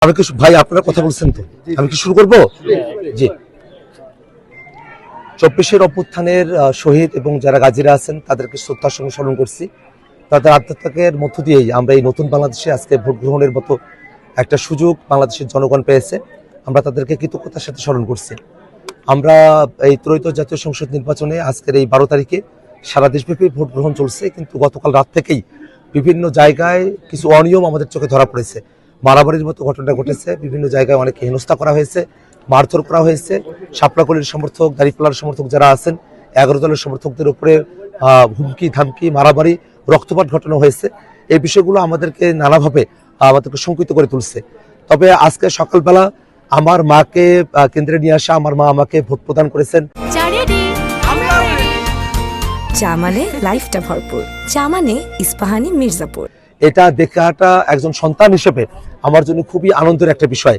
আমি কি ভাই আপনারা কথা বলছেন তো আমি কি শুরু করব জি 24-এর অভ্যুত্থানের শহীদ এবং যারা গাজীরা আছেন তাদেরকে শ্রদ্ধার সঙ্গে স্মরণ করছি। তাদের আত্মত্যাগের মধ্য দিয়েই আমরা এই নতুন বাংলাদেশে আজকে ভোট গ্রহণের মতো একটা সুযোগ বাংলাদেশের জনগণ পেয়েছে। আমরা তাদেরকে কৃতজ্ঞতার সাথে স্মরণ করছি। আমরা এই ত্রয়োদশ জাতীয় সংসদ নির্বাচনে আজকের এই 12 তারিখে সারা দেশব্যাপী ভোট গ্রহণ চলছে, কিন্তু গতকাল রাত থেকেই বিভিন্ন জায়গায় কিছু অনিয়ম আমাদের চোখে ধরা পড়েছে। মারামারির মতো ঘটনা ঘটেছে, বিভিন্ন জায়গায় অনেকে হেনস্থা করা হয়েছে, মারধর করা হয়েছে। শাপলাকলির সমর্থক, দাঁড়িপাল্লার সমর্থক যারা আছেন 11 দলের সমর্থকদের উপরে হুমকি ধামকি, মারামারি, রক্তপাত ঘটানো হয়েছে। এই বিষয়গুলো আমাদেরকে নানাভাবে আমাদেরকে শঙ্কিত করে তুলছে। তবে আজকে সকালবেলা আমার মাকে কেন্দ্রে নিয়ে আসা, আমার মা আমাকে ভোট প্রদান করেছেন। চা মানে লাইফটা ভরপুর, চা মানে ইস্পাহানি মির্জাপুর। এটা দেখাটা একজন সন্তান হিসেবে আমার জন্য খুবই আনন্দের একটা বিষয়।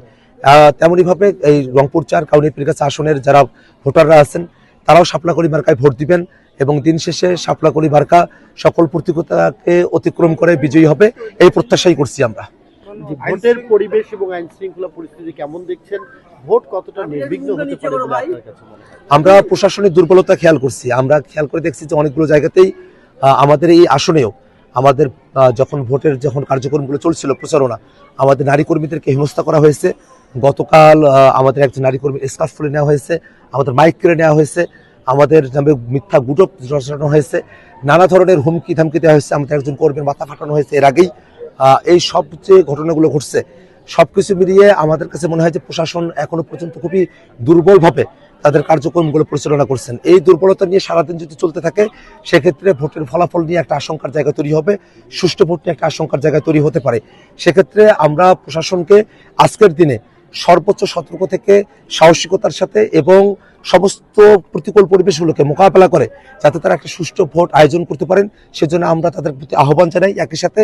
তেমনি ভাবে এই রংপুর 4 কাউনিয়া পীরগাছা আসনের যারা ভোটাররা আছেন তারাও শাপলাকলি মার্কায় ভোট দিবেন এবং দিন শেষে শাপলাকলি মার্কা সকল প্রতিকূলতাকে অতিক্রম করে বিজয়ী হবে, এই প্রত্যাশাই করছি আমরা। ভোটের পরিবেশ এবং আইন শৃঙ্খলা পরিস্থিতি কেমন দেখছেন? ভোট কতটা নির্বিঘ্ন হতে পারে বলে আপনার কাছে মনে হয়? আমরা প্রশাসনিক দুর্বলতা খেয়াল করছি। আমরা খেয়াল করে দেখছি যে অনেকগুলো জায়গাতেই আমাদের এই আসনেও আমাদের যখন ভোটের কার্যক্রমগুলো চলছিল প্রচারণা, আমাদের নারী কর্মীদেরকে হেনস্থা করা হয়েছে। গতকাল আমাদের একজন নারী কর্মী স্কার্ফ খুলে নেওয়া হয়েছে, আমাদের মাইক কেড়ে নেওয়া হয়েছে, আমাদের নামে মিথ্যা গুজব রচানো হয়েছে, নানা ধরনের হুমকি ধামকি দেওয়া হয়েছে, আমাদের একজন কর্মীর মাথা ফাটানো হয়েছে। এর আগেই এই সব যে ঘটনাগুলো ঘটছে সবকিছু মিলিয়ে আমাদের কাছে মনে হয় যে প্রশাসন এখনো পর্যন্ত খুবই দুর্বলভাবে তাদের কার্যক্রমগুলো পরিচালনা করছেন। এই দুর্বলতা নিয়ে সারাদিন যদি চলতে থাকে সেক্ষেত্রে ভোটের ফলাফল নিয়ে একটা আশঙ্কার জায়গা তৈরি হবে, সুষ্ঠু ভোট নিয়ে একটা আশঙ্কার জায়গা তৈরি হতে পারে। সেক্ষেত্রে আমরা প্রশাসনকে আজকের দিনে সর্বোচ্চ সতর্ক থেকে সাহসিকতার সাথে এবং সমস্ত প্রতিকূল পরিবেশগুলোকে মোকাবেলা করে যাতে তারা একটা সুষ্ঠু ভোট আয়োজন করতে পারেন, সেজন্য আমরা তাদের প্রতি আহ্বান জানাই। একই সাথে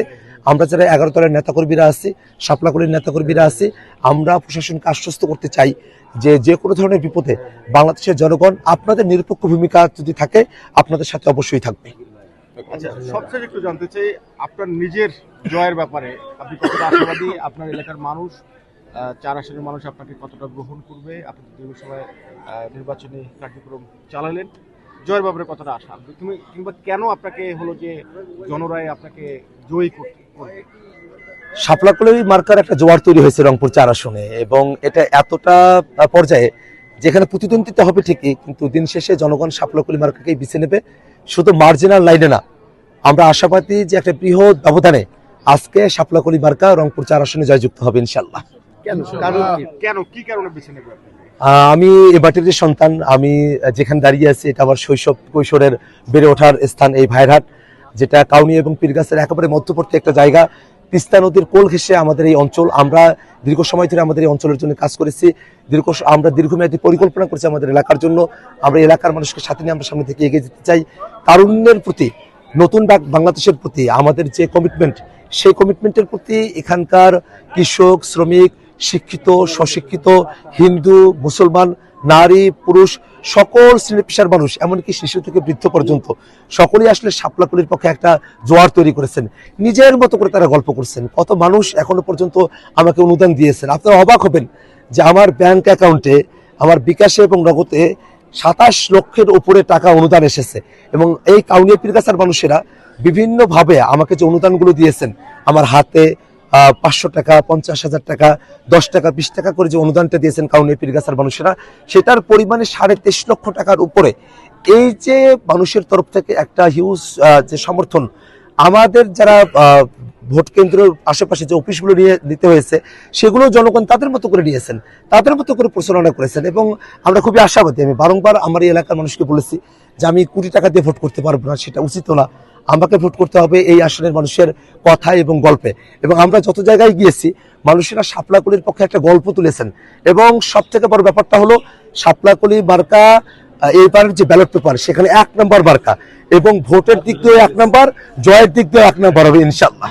আমরা যারা 11 দলের নেতাকর্মীরা আছি, শাপলাকলির নেতাকর্মীরা আছি, আমরা প্রশাসনকে আশ্বস্ত করতে চাই যে কোনো ধরনের বিপদে বাংলাদেশের জনগণ আপনাদের নিরপেক্ষ ভূমিকা যদি থাকে আপনাদের সাথে অবশ্যই থাকবে। আচ্ছা, সবচেয়ে একটু জানতে চাই আপনার নিজের জয়ের ব্যাপারে আপনি কতটা আশাবাদী? আপনার এলাকার মানুষ, 4 আসনের মানুষ আপনাকে কতটা গ্রহণ করবে? আপনি দীর্ঘ সময় নির্বাচনী কার্যক্রম চালালেন, জয়ের ব্যাপারে কতটা আশা? তুমি কিংবা কেন আপনাকে হলো যে জনরায় আপনাকে জয়ী করবে? শাপলাকলি মার্কার একটা জোয়ার তৈরি হয়েছে রংপুর 4 আসনে এবং এটা এতটা পর্যায়ে যেখানে প্রতিদ্বন্দ্বিতা হবে ঠিকই, কিন্তু দিন শেষে জনগণ শাপলাকলি মার্কাকেই বেছে নেবে। শুধু মার্জিনাল লাইনে না, আমরা আশাবাদী যে একটা বৃহৎ ব্যবধানে আজকে শাপলাকলি মার্কা রংপুর 4 আসনে জয়যুক্ত হবে ইনশাল্লাহ। কেন কি কারণে বেছে নেবে? আমি এ বাটির সন্তান। আমি যেখানে দাঁড়িয়ে আছি এটা আমার শৈশব কৈশোরের বেড়ে ওঠার স্থান, এই ভাইরহাট, যেটা কাউনিয়া এবং পীরগাছার একেবারে মধ্যবর্তী একটা জায়গা। তিস্তা নদীর কোল ঘেঁষে আমাদের এই অঞ্চল। আমরা দীর্ঘ সময় ধরে আমাদের এই অঞ্চলের জন্য কাজ করেছি, আমরা দীর্ঘমেয়াদী পরিকল্পনা করেছি আমাদের এলাকার জন্য। আমরা এলাকার মানুষকে সাথে নিয়ে আমরা সামনে থেকে এগিয়ে যেতে চাই। তারুণ্যের প্রতি, নতুন বাংলাদেশের প্রতি আমাদের যে কমিটমেন্ট, সেই কমিটমেন্টের প্রতি এখানকার কৃষক, শ্রমিক, শিক্ষিত, স্বশিক্ষিত, হিন্দু, মুসলমান, নারী, পুরুষ, সকল শ্রেণী পেশার মানুষ, এমনকি শিশু থেকে বৃদ্ধ পর্যন্ত সকলেই আসলে শাপলাকলির পক্ষে একটা জোয়ার তৈরি করেছেন। নিজের মতো করে তারা গল্প করছেন। কত মানুষ এখনো পর্যন্ত আমাকে অনুদান দিয়েছেন। আপনারা অবাক হবেন যে আমার ব্যাংক অ্যাকাউন্টে, আমার বিকাশে এবং নগদে 27 লক্ষের উপরে টাকা অনুদান এসেছে এবং এই কাউনিয়া পীরগাছার মানুষেরা বিভিন্নভাবে আমাকে যে অনুদানগুলো দিয়েছেন, আমার হাতে 500 টাকা, 50,000 টাকা, 10 টাকা, 20 টাকা করে যে অনুদানটা দিয়েছেন কাউনিয়া পীরগাছার মানুষেরা, সেটার পরিমাণে 23.5 লক্ষ টাকার উপরে। এই যে মানুষের তরফ থেকে একটা হিউজ যে সমর্থন, আমাদের যারা ভোট কেন্দ্রের আশেপাশে যে অফিসগুলো নিতে হয়েছে সেগুলো জনগণ তাদের মতো করে নিয়েছেন, তাদের মতো করে পরিচালনা করেছেন এবং আমরা খুবই আশাবাদী। আমি বারংবার আমার এই এলাকার মানুষকে বলেছি যে আমি কোটি টাকা দিয়ে ভোট করতে পারবো না, সেটা উচিত না। আমাকে ভোট করতে হবে এই আসনের মানুষের কথায় এবং গল্পে। এবং আমরা যত জায়গায় গিয়েছি মানুষেরা শাপলাকলির পক্ষে একটা গল্প তুলেছেন এবং সব থেকে বড় ব্যাপারটা হলো শাপলাকলি মার্কা এইবারের যে ব্যালট পেপার সেখানে 1 নম্বর মার্কা এবং ভোটের দিক দিয়ে 1 নম্বর, জয়ের দিক দিয়ে 1 নম্বর হবে ইনশাআল্লাহ।